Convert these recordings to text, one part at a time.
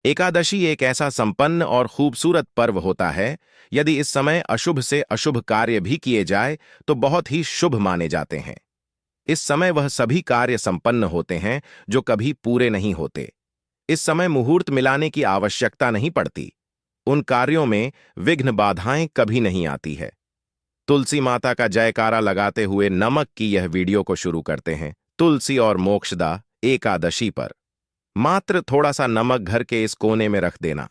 एकादशी एक ऐसा संपन्न और खूबसूरत पर्व होता है। यदि इस समय अशुभ से अशुभ कार्य भी किए जाए तो बहुत ही शुभ माने जाते हैं। इस समय वह सभी कार्य संपन्न होते हैं जो कभी पूरे नहीं होते। इस समय मुहूर्त मिलाने की आवश्यकता नहीं पड़ती। उन कार्यों में विघ्न बाधाएं कभी नहीं आती है। तुलसी माता का जयकारा लगाते हुए नमक की यह वीडियो को शुरू करते हैं। तुलसी और मोक्षदा एकादशी पर मात्र थोड़ा सा नमक घर के इस कोने में रख देना।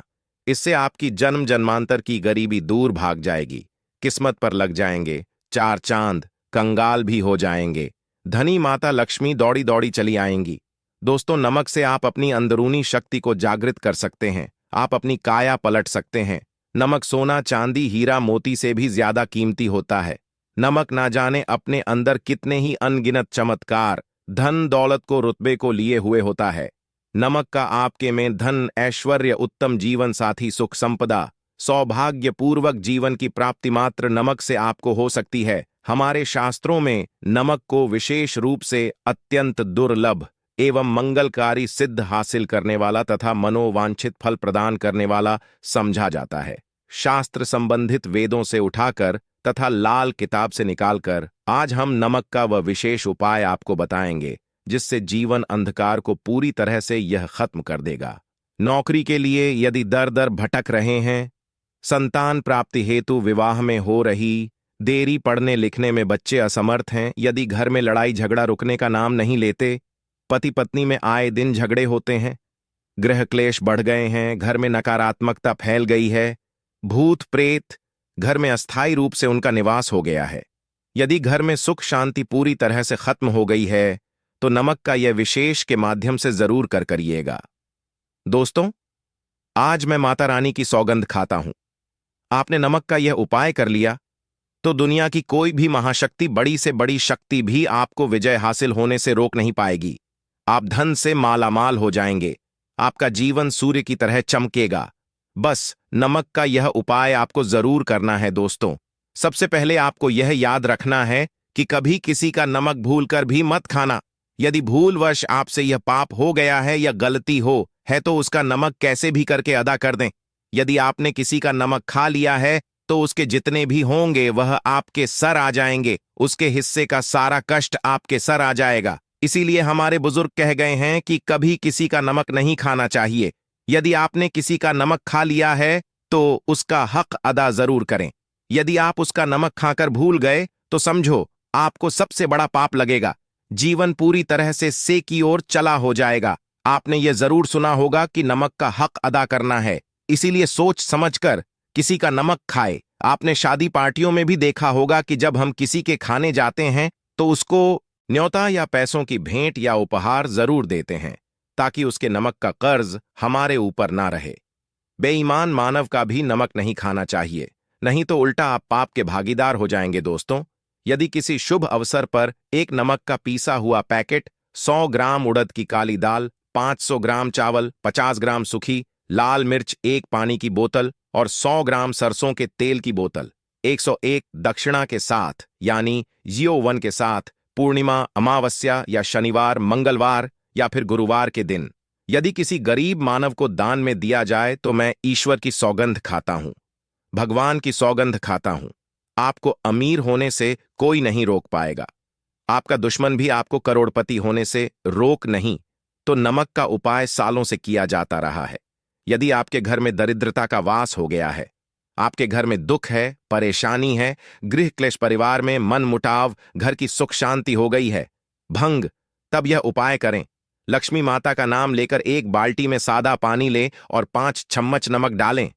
इससे आपकी जन्म जन्मांतर की गरीबी दूर भाग जाएगी। किस्मत पर लग जाएंगे चार चांद, कंगाल भी हो जाएंगे। धनी माता लक्ष्मी दौड़ी दौड़ी चली आएंगी। दोस्तों, नमक से आप अपनी अंदरूनी शक्ति को जागृत कर सकते हैं। आप अपनी काया पलट सकते हैं। नमक सोना चांदी हीरा मोती से भी ज्यादा कीमती होता है। नमक ना जाने अपने अंदर कितने ही अनगिनत चमत्कार, धन दौलत को रुतबे को लिए हुए होता है। नमक का आपके में धन ऐश्वर्य, उत्तम जीवन साथी, सुख संपदा, सौभाग्यपूर्वक जीवन की प्राप्ति मात्र नमक से आपको हो सकती है। हमारे शास्त्रों में नमक को विशेष रूप से अत्यंत दुर्लभ एवं मंगलकारी सिद्ध हासिल करने वाला तथा मनोवांछित फल प्रदान करने वाला समझा जाता है। शास्त्र संबंधित वेदों से उठाकर तथा लाल किताब से निकालकर आज हम नमक का वह विशेष उपाय आपको बताएंगे जिससे जीवन अंधकार को पूरी तरह से यह खत्म कर देगा। नौकरी के लिए यदि दर दर भटक रहे हैं, संतान प्राप्ति हेतु विवाह में हो रही देरी, पढ़ने लिखने में बच्चे असमर्थ हैं, यदि घर में लड़ाई झगड़ा रुकने का नाम नहीं लेते, पति पत्नी में आए दिन झगड़े होते हैं, गृह क्लेश बढ़ गए हैं, घर में नकारात्मकता फैल गई है, भूत प्रेत घर में अस्थायी रूप से उनका निवास हो गया है, यदि घर में सुख शांति पूरी तरह से खत्म हो गई है, तो नमक का यह विशेष के माध्यम से जरूर करिएगा। दोस्तों, आज मैं माता रानी की सौगंध खाता हूं। आपने नमक का यह उपाय कर लिया तो दुनिया की कोई भी महाशक्ति, बड़ी से बड़ी शक्ति भी आपको विजय हासिल होने से रोक नहीं पाएगी। आप धन से मालामाल हो जाएंगे। आपका जीवन सूर्य की तरह चमकेगा। बस नमक का यह उपाय आपको जरूर करना है। दोस्तों, सबसे पहले आपको यह याद रखना है कि कभी किसी का नमक भूलकर भी मत खाना। यदि भूलवश आपसे यह पाप हो गया है या गलती हो है तो उसका नमक कैसे भी करके अदा कर दें। यदि आपने किसी का नमक खा लिया है तो उसके जितने भी होंगे वह आपके सर आ जाएंगे। उसके हिस्से का सारा कष्ट आपके सर आ जाएगा। इसीलिए हमारे बुजुर्ग कह गए हैं कि कभी किसी का नमक नहीं खाना चाहिए। यदि आपने किसी का नमक खा लिया है तो उसका हक अदा जरूर करें। यदि आप उसका नमक खाकर भूल गए तो समझो आपको सबसे बड़ा पाप लगेगा। जीवन पूरी तरह से से की ओर चला हो जाएगा। आपने यह जरूर सुना होगा कि नमक का हक अदा करना है, इसीलिए सोच समझकर किसी का नमक खाए। आपने शादी पार्टियों में भी देखा होगा कि जब हम किसी के खाने जाते हैं तो उसको न्योता या पैसों की भेंट या उपहार जरूर देते हैं ताकि उसके नमक का कर्ज हमारे ऊपर ना रहे। बेईमान मानव का भी नमक नहीं खाना चाहिए, नहीं तो उल्टा आप पाप के भागीदार हो जाएंगे। दोस्तों, यदि किसी शुभ अवसर पर एक नमक का पीसा हुआ पैकेट, 100 ग्राम उड़द की काली दाल, 500 ग्राम चावल, 50 ग्राम सूखी लाल मिर्च, एक पानी की बोतल और 100 ग्राम सरसों के तेल की बोतल 101 दक्षिणा के साथ यानी 01 के साथ पूर्णिमा, अमावस्या या शनिवार, मंगलवार या फिर गुरुवार के दिन यदि किसी गरीब मानव को दान में दिया जाए तो मैं ईश्वर की सौगंध खाता हूं, भगवान की सौगंध खाता हूं। आपको अमीर होने से कोई नहीं रोक पाएगा। आपका दुश्मन भी आपको करोड़पति होने से रोक नहीं। तो नमक का उपाय सालों से किया जाता रहा है। यदि आपके घर में दरिद्रता का वास हो गया है, आपके घर में दुख है, परेशानी है, गृह क्लेश, परिवार में मन मुटाव, घर की सुख शांति हो गई है भंग, तब यह उपाय करें। लक्ष्मी माता का नाम लेकर एक बाल्टी में सादा पानी लें और 5 चम्मच नमक डालें।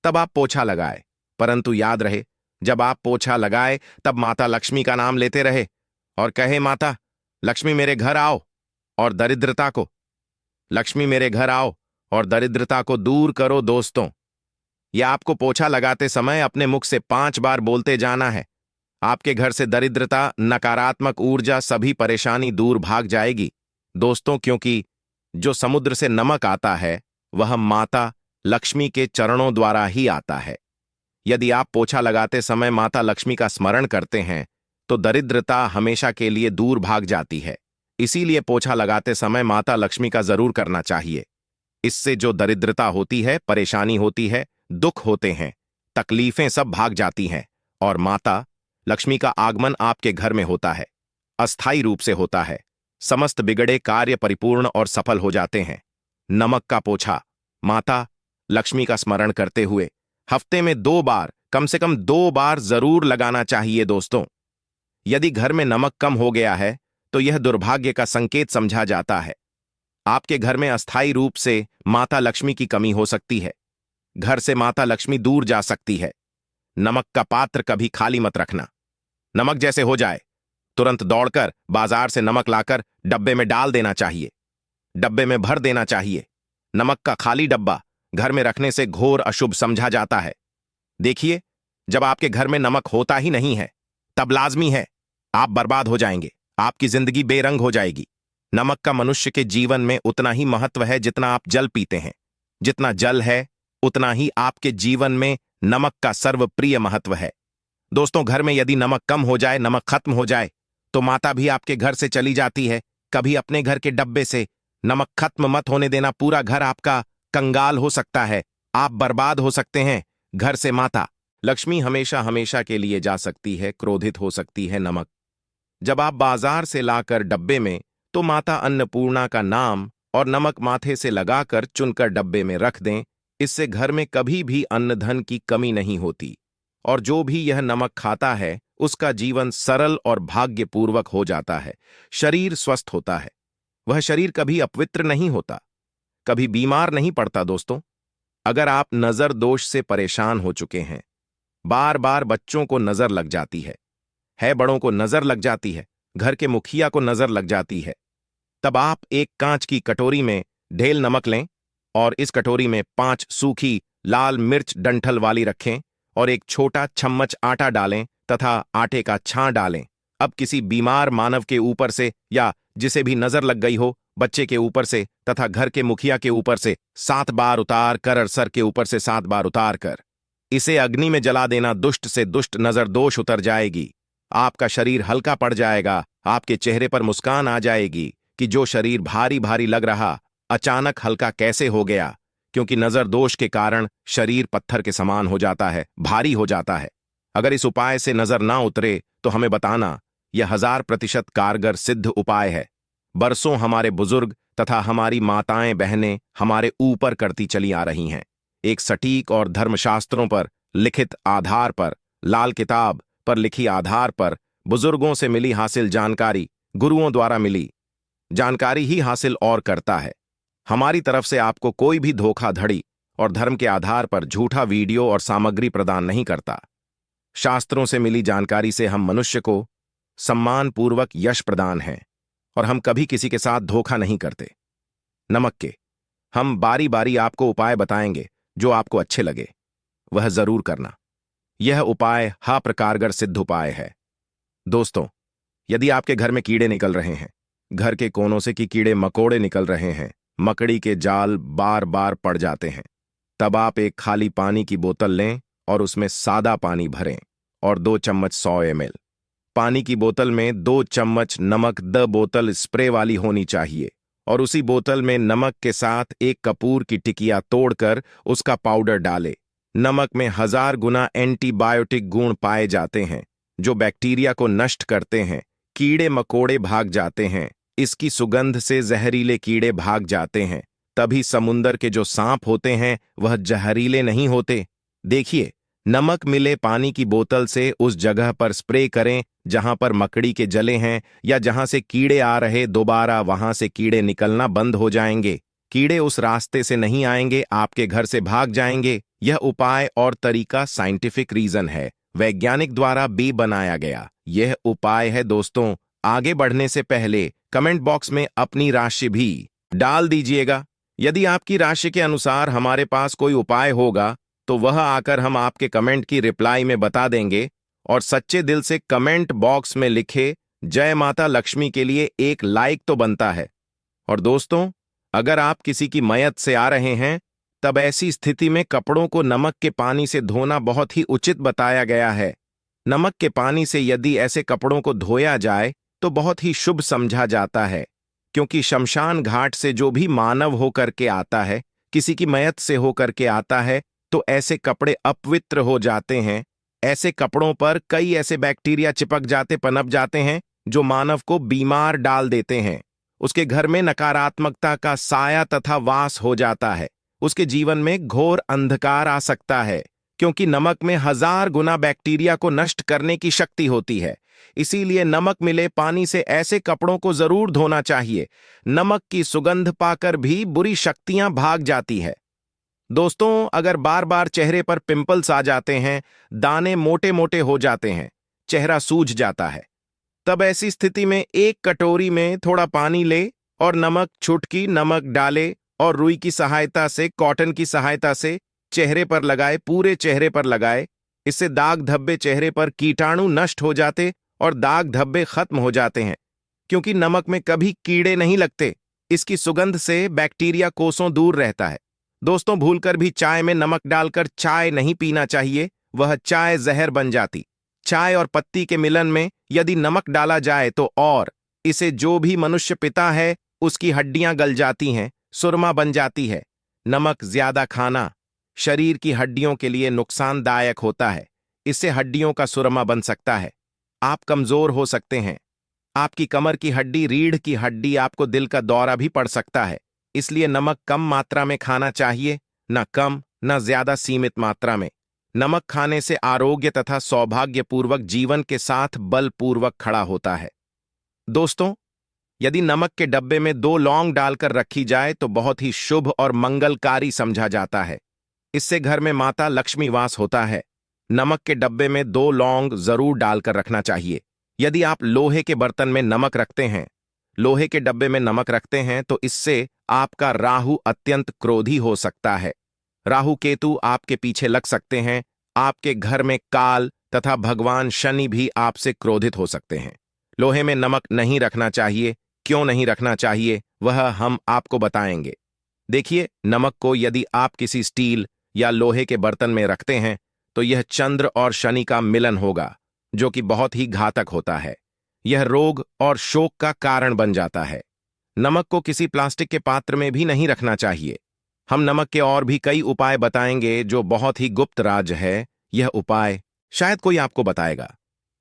तब आप पोछा लगाए। परंतु याद रहे, जब आप पोछा लगाए तब माता लक्ष्मी का नाम लेते रहे और कहे, माता लक्ष्मी मेरे घर आओ और दरिद्रता को, लक्ष्मी मेरे घर आओ और दरिद्रता को दूर करो। दोस्तों, यह आपको पोछा लगाते समय अपने मुख से 5 बार बोलते जाना है। आपके घर से दरिद्रता, नकारात्मक ऊर्जा, सभी परेशानी दूर भाग जाएगी। दोस्तों, क्योंकि जो समुद्र से नमक आता है वह माता लक्ष्मी के चरणों द्वारा ही आता है। यदि आप पोछा लगाते समय माता लक्ष्मी का स्मरण करते हैं तो दरिद्रता हमेशा के लिए दूर भाग जाती है। इसीलिए पोछा लगाते समय माता लक्ष्मी का जरूर करना चाहिए। इससे जो दरिद्रता होती है, परेशानी होती है, दुख होते हैं, तकलीफें सब भाग जाती हैं और माता लक्ष्मी का आगमन आपके घर में होता है, अस्थायी रूप से होता है। समस्त बिगड़े कार्य परिपूर्ण और सफल हो जाते हैं। नमक का पोछा। माता लक्ष्मी का स्मरण करते हुए हफ्ते में 2 बार, कम से कम 2 बार जरूर लगाना चाहिए दोस्तों। यदि घर में नमक कम हो गया है तो यह दुर्भाग्य का संकेत समझा जाता है। आपके घर में अस्थायी रूप से माता लक्ष्मी की कमी हो सकती है। घर से माता लक्ष्मी दूर जा सकती है। नमक का पात्र कभी खाली मत रखना। नमक जैसे हो जाए तुरंत दौड़कर बाजार से नमक लाकर डब्बे में डाल देना चाहिए, डब्बे में भर देना चाहिए। नमक का खाली डब्बा घर में रखने से घोर अशुभ समझा जाता है। देखिए, जब आपके घर में नमक होता ही नहीं है तब लाजमी है आप बर्बाद हो जाएंगे, आपकी जिंदगी बेरंग हो जाएगी। नमक का मनुष्य के जीवन में उतना ही महत्व है जितना आप जल पीते हैं। जितना जल है उतना ही आपके जीवन में नमक का सर्वप्रिय महत्व है। दोस्तों, घर में यदि नमक कम हो जाए, नमक खत्म हो जाए, तो माता भी आपके घर से चली जाती है। कभी अपने घर के डब्बे से नमक खत्म मत होने देना, पूरा घर आपका कंगाल हो सकता है, आप बर्बाद हो सकते हैं। घर से माता लक्ष्मी हमेशा हमेशा के लिए जा सकती है, क्रोधित हो सकती है। नमक जब आप बाजार से लाकर डब्बे में, तो माता अन्नपूर्णा का नाम और नमक माथे से लगाकर चुनकर डब्बे में रख दें। इससे घर में कभी भी अन्न धन की कमी नहीं होती और जो भी यह नमक खाता है उसका जीवन सरल और भाग्यपूर्वक हो जाता है। शरीर स्वस्थ होता है, वह शरीर कभी अपवित्र नहीं होता, कभी बीमार नहीं पड़ता। दोस्तों, अगर आप नजर दोष से परेशान हो चुके हैं, बार बार बच्चों को नजर लग जाती है बड़ों को नजर लग जाती है, घर के मुखिया को नजर लग जाती है, तब आप एक कांच की कटोरी में ढेल नमक लें और इस कटोरी में 5 सूखी लाल मिर्च डंठल वाली रखें और एक छोटा चम्मच आटा डालें तथा आटे का छां डालें। अब किसी बीमार मानव के ऊपर से या जिसे भी नजर लग गई हो, बच्चे के ऊपर से तथा घर के मुखिया के ऊपर से 7 बार उतार कर, सर के ऊपर से 7 बार उतार कर इसे अग्नि में जला देना। दुष्ट से दुष्ट नजर दोष उतर जाएगी, आपका शरीर हल्का पड़ जाएगा, आपके चेहरे पर मुस्कान आ जाएगी कि जो शरीर भारी भारी लग रहा अचानक हल्का कैसे हो गया, क्योंकि नजर दोष के कारण शरीर पत्थर के समान हो जाता है, भारी हो जाता है। अगर इस उपाय से नजर ना उतरे तो हमें बताना, यह 1000% कारगर सिद्ध उपाय है। बरसों हमारे बुजुर्ग तथा हमारी माताएं बहनें हमारे ऊपर करती चली आ रही हैं। एक सटीक और धर्मशास्त्रों पर लिखित आधार पर, लाल किताब पर लिखी आधार पर, बुजुर्गों से मिली हासिल जानकारी, गुरुओं द्वारा मिली जानकारी ही हासिल और करता है। हमारी तरफ से आपको कोई भी धोखाधड़ी और धर्म के आधार पर झूठा वीडियो और सामग्री प्रदान नहीं करता। शास्त्रों से मिली जानकारी से हम मनुष्य को सम्मानपूर्वक यश प्रदान है और हम कभी किसी के साथ धोखा नहीं करते। नमक के हम बारी बारी आपको उपाय बताएंगे, जो आपको अच्छे लगे वह जरूर करना। यह उपाय कारगर सिद्ध उपाय है। दोस्तों, यदि आपके घर में कीड़े निकल रहे हैं, घर के कोनों से कि कीड़े मकोड़े निकल रहे हैं, मकड़ी के जाल बार बार पड़ जाते हैं, तब आप एक खाली पानी की बोतल लें और उसमें सादा पानी भरें और 2 चम्मच 100 ml पानी की बोतल में 2 चम्मच नमक, बोतल स्प्रे वाली होनी चाहिए, और उसी बोतल में नमक के साथ 1 कपूर की टिकिया तोड़कर उसका पाउडर डालें। नमक में 1000 गुना एंटीबायोटिक गुण पाए जाते हैं जो बैक्टीरिया को नष्ट करते हैं, कीड़े मकोड़े भाग जाते हैं। इसकी सुगंध से जहरीले कीड़े भाग जाते हैं। तभी समुंदर के जो सांप होते हैं वह जहरीले नहीं होते। देखिए, नमक मिले पानी की बोतल से उस जगह पर स्प्रे करें जहां पर मकड़ी के जले हैं या जहां से कीड़े आ रहे, दोबारा वहां से कीड़े निकलना बंद हो जाएंगे। कीड़े उस रास्ते से नहीं आएंगे, आपके घर से भाग जाएंगे। यह उपाय और तरीका साइंटिफिक रीजन है, वैज्ञानिक द्वारा भी बनाया गया यह उपाय है। दोस्तों, आगे बढ़ने से पहले कमेंट बॉक्स में अपनी राशि भी डाल दीजिएगा। यदि आपकी राशि के अनुसार हमारे पास कोई उपाय होगा तो वह आकर हम आपके कमेंट की रिप्लाई में बता देंगे। और सच्चे दिल से कमेंट बॉक्स में लिखे जय माता लक्ष्मी के लिए एक लाइक तो बनता है। और दोस्तों, अगर आप किसी की मयत से आ रहे हैं तब ऐसी स्थिति में कपड़ों को नमक के पानी से धोना बहुत ही उचित बताया गया है। नमक के पानी से यदि ऐसे कपड़ों को धोया जाए तो बहुत ही शुभ समझा जाता है, क्योंकि शमशान घाट से जो भी मानव होकर के आता है किसी की मयत से होकर के आता है तो ऐसे कपड़े अपवित्र हो जाते हैं। ऐसे कपड़ों पर कई ऐसे बैक्टीरिया चिपक जाते, पनप जाते हैं जो मानव को बीमार डाल देते हैं। उसके घर में नकारात्मकता का साया तथा वास हो जाता है। उसके जीवन में घोर अंधकार आ सकता है, क्योंकि नमक में 1000 गुना बैक्टीरिया को नष्ट करने की शक्ति होती है। इसीलिए नमक मिले पानी से ऐसे कपड़ों को जरूर धोना चाहिए। नमक की सुगंध पाकर भी बुरी शक्तियां भाग जाती है। दोस्तों, अगर बार बार चेहरे पर पिंपल्स आ जाते हैं, दाने मोटे मोटे हो जाते हैं, चेहरा सूज जाता है, तब ऐसी स्थिति में एक कटोरी में थोड़ा पानी ले और नमक, चुटकी नमक डाले और रुई की सहायता से, कॉटन की सहायता से चेहरे पर लगाए, पूरे चेहरे पर लगाए। इससे दाग धब्बे, चेहरे पर कीटाणु नष्ट हो जाते और दाग धब्बे खत्म हो जाते हैं, क्योंकि नमक में कभी कीड़े नहीं लगते। इसकी सुगंध से बैक्टीरिया कोसों दूर रहता है। दोस्तों, भूलकर भी चाय में नमक डालकर चाय नहीं पीना चाहिए, वह चाय जहर बन जाती। चाय और पत्ती के मिलन में यदि नमक डाला जाए तो और इसे जो भी मनुष्य पीता है उसकी हड्डियां गल जाती हैं, सुरमा बन जाती है। नमक ज्यादा खाना शरीर की हड्डियों के लिए नुकसानदायक होता है। इससे हड्डियों का सुरमा बन सकता है, आप कमजोर हो सकते हैं। आपकी कमर की हड्डी, रीढ़ की हड्डी, आपको दिल का दौरा भी पड़ सकता है। इसलिए नमक कम मात्रा में खाना चाहिए, न कम न ज्यादा, सीमित मात्रा में। नमक खाने से आरोग्य तथा सौभाग्यपूर्वक जीवन के साथ बलपूर्वक खड़ा होता है। दोस्तों, यदि नमक के डब्बे में 2 लौंग डालकर रखी जाए तो बहुत ही शुभ और मंगलकारी समझा जाता है। इससे घर में माता लक्ष्मी वास होता है। नमक के डब्बे में 2 लौंग जरूर डालकर रखना चाहिए। यदि आप लोहे के बर्तन में नमक रखते हैं, लोहे के डब्बे में नमक रखते हैं, तो इससे आपका राहु अत्यंत क्रोधी हो सकता है। राहु केतु आपके पीछे लग सकते हैं। आपके घर में काल तथा भगवान शनि भी आपसे क्रोधित हो सकते हैं। लोहे में नमक नहीं रखना चाहिए। क्यों नहीं रखना चाहिए, वह हम आपको बताएंगे। देखिए, नमक को यदि आप किसी स्टील या लोहे के बर्तन में रखते हैं तो यह चंद्र और शनि का मिलन होगा, जो कि बहुत ही घातक होता है। यह रोग और शोक का कारण बन जाता है। नमक को किसी प्लास्टिक के पात्र में भी नहीं रखना चाहिए। हम नमक के और भी कई उपाय बताएंगे जो बहुत ही गुप्त राज है। यह उपाय शायद कोई आपको बताएगा।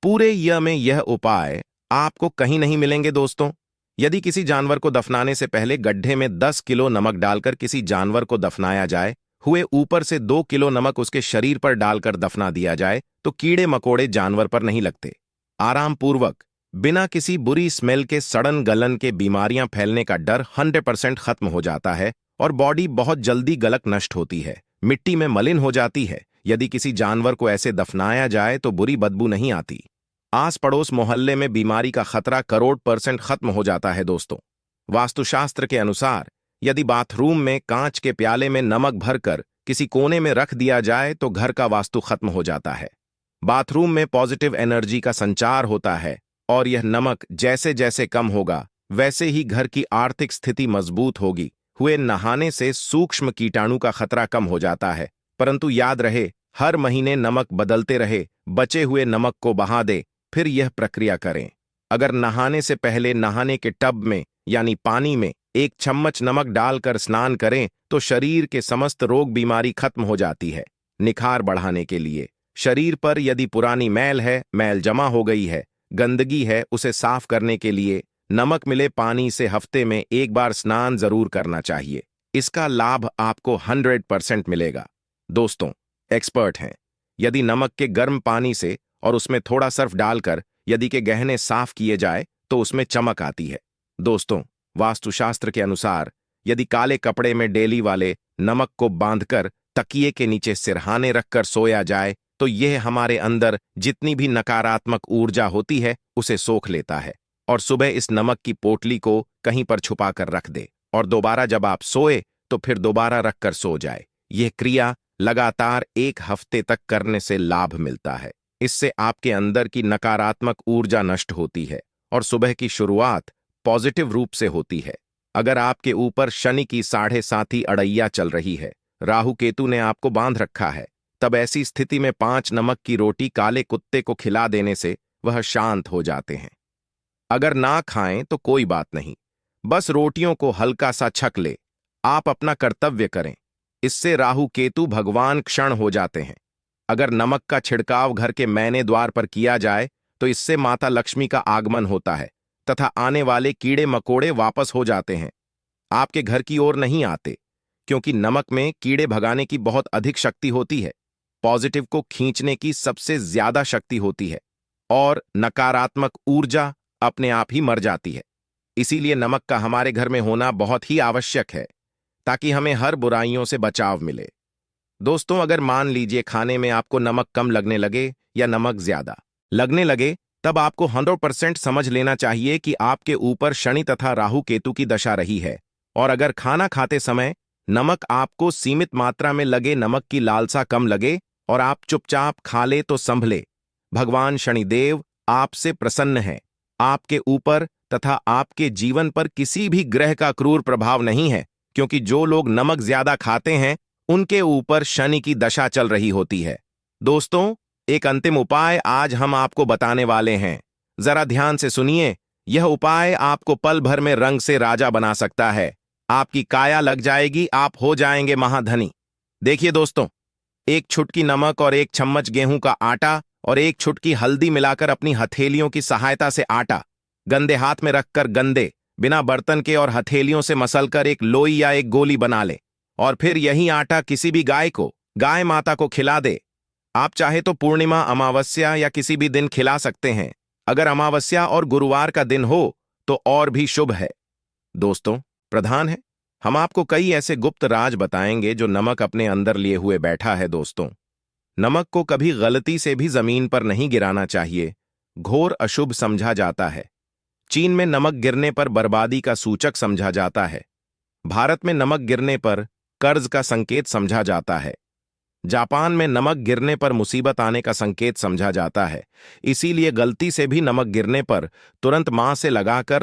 पूरे यह उपाय आपको कहीं नहीं मिलेंगे। दोस्तों, यदि किसी जानवर को दफनाने से पहले गड्ढे में 10 किलो नमक डालकर किसी जानवर को दफनाया जाए, हुए ऊपर से 2 किलो नमक उसके शरीर पर डालकर दफना दिया जाए, तो कीड़े मकोड़े जानवर पर नहीं लगते। आराम पूर्वक, बिना किसी बुरी स्मेल के, सड़न गलन के बीमारियां फैलने का डर 100% खत्म हो जाता है और बॉडी बहुत जल्दी गलक नष्ट होती है, मिट्टी में मलिन हो जाती है। यदि किसी जानवर को ऐसे दफनाया जाए तो बुरी बदबू नहीं आती। आस पड़ोस मोहल्ले में बीमारी का खतरा करोड़ % खत्म हो जाता है। दोस्तों, वास्तुशास्त्र के अनुसार यदि बाथरूम में कांच के प्याले में नमक भरकर किसी कोने में रख दिया जाए तो घर का वास्तु खत्म हो जाता है। बाथरूम में पॉजिटिव एनर्जी का संचार होता है और यह नमक जैसे जैसे कम होगा वैसे ही घर की आर्थिक स्थिति मजबूत होगी। हुए नहाने से सूक्ष्म कीटाणु का खतरा कम हो जाता है। परंतु याद रहे, हर महीने नमक बदलते रहे, बचे हुए नमक को बहा दे, फिर यह प्रक्रिया करें। अगर नहाने से पहले नहाने के टब में यानी पानी में 1 चम्मच नमक डालकर स्नान करें तो शरीर के समस्त रोग बीमारी खत्म हो जाती है। निखार बढ़ाने के लिए शरीर पर यदि पुरानी मैल है, मैल जमा हो गई है, गंदगी है, उसे साफ करने के लिए नमक मिले पानी से हफ्ते में 1 बार स्नान जरूर करना चाहिए। इसका लाभ आपको 100% मिलेगा। दोस्तों, एक्सपर्ट हैं। यदि नमक के गर्म पानी से और उसमें थोड़ा सर्फ डालकर यदि के गहने साफ किए जाए तो उसमें चमक आती है। दोस्तों, वास्तुशास्त्र के अनुसार यदि काले कपड़े में डेली वाले नमक को बांधकर तकिए के नीचे सिरहाने रखकर सोया जाए तो यह हमारे अंदर जितनी भी नकारात्मक ऊर्जा होती है उसे सोख लेता है और सुबह इस नमक की पोटली को कहीं पर छुपा कर रख दे और दोबारा जब आप सोए तो फिर दोबारा रखकर सो जाए। यह क्रिया लगातार 1 हफ्ते तक करने से लाभ मिलता है। इससे आपके अंदर की नकारात्मक ऊर्जा नष्ट होती है और सुबह की शुरुआत पॉजिटिव रूप से होती है। अगर आपके ऊपर शनि की 7.5 अड़ैया चल रही है, राहु केतु ने आपको बांध रखा है, तब ऐसी स्थिति में 5 नमक की रोटी काले कुत्ते को खिला देने से वह शांत हो जाते हैं। अगर ना खाएं तो कोई बात नहीं, बस रोटियों को हल्का सा छक ले। आप अपना कर्तव्य करें, इससे राहु केतु भगवान क्षण हो जाते हैं। अगर नमक का छिड़काव घर के मैने द्वार पर किया जाए तो इससे माता लक्ष्मी का आगमन होता है तथा आने वाले कीड़े मकोड़े वापस हो जाते हैं, आपके घर की ओर नहीं आते, क्योंकि नमक में कीड़े भगाने की बहुत अधिक शक्ति होती है, पॉजिटिव को खींचने की सबसे ज्यादा शक्ति होती है और नकारात्मक ऊर्जा अपने आप ही मर जाती है। इसीलिए नमक का हमारे घर में होना बहुत ही आवश्यक है ताकि हमें हर बुराइयों से बचाव मिले। दोस्तों, अगर मान लीजिए खाने में आपको नमक कम लगने लगे या नमक ज्यादा लगने लगे, तब आपको 100% समझ लेना चाहिए कि आपके ऊपर शनि तथा राहु केतु की दशा रही है। और अगर खाना खाते समय नमक आपको सीमित मात्रा में लगे, नमक की लालसा कम लगे और आप चुपचाप खा ले तो संभले, भगवान शनिदेव आपसे प्रसन्न है। आपके ऊपर तथा आपके जीवन पर किसी भी ग्रह का क्रूर प्रभाव नहीं है, क्योंकि जो लोग नमक ज्यादा खाते हैं उनके ऊपर शनि की दशा चल रही होती है। दोस्तों, एक अंतिम उपाय आज हम आपको बताने वाले हैं, जरा ध्यान से सुनिए। यह उपाय आपको पल भर में रंग से राजा बना सकता है, आपकी काया लग जाएगी, आप हो जाएंगे महाधनी। देखिए दोस्तों, एक छुटकी नमक और एक चम्मच गेहूं का आटा और एक छुटकी हल्दी मिलाकर अपनी हथेलियों की सहायता से आटा गंदे हाथ में रखकर गंदे बिना बर्तन के और हथेलियों से मसलकर एक लोई या एक गोली बना ले और फिर यही आटा किसी भी गाय माता को खिला दे। आप चाहे तो पूर्णिमा, अमावस्या या किसी भी दिन खिला सकते हैं। अगर अमावस्या और गुरुवार का दिन हो तो और भी शुभ है। दोस्तों, प्रधान है, हम आपको कई ऐसे गुप्त राज बताएंगे जो नमक अपने अंदर लिए हुए बैठा है। दोस्तों, नमक को कभी गलती से भी जमीन पर नहीं गिराना चाहिए, घोर अशुभ समझा जाता है। चीन में नमक गिरने पर बर्बादी का सूचक समझा जाता है। भारत में नमक गिरने पर कर्ज का संकेत समझा जाता है। जापान में नमक गिरने पर मुसीबत आने का संकेत समझा जाता है। इसीलिए गलती से भी नमक गिरने पर तुरंत मां से लगाकर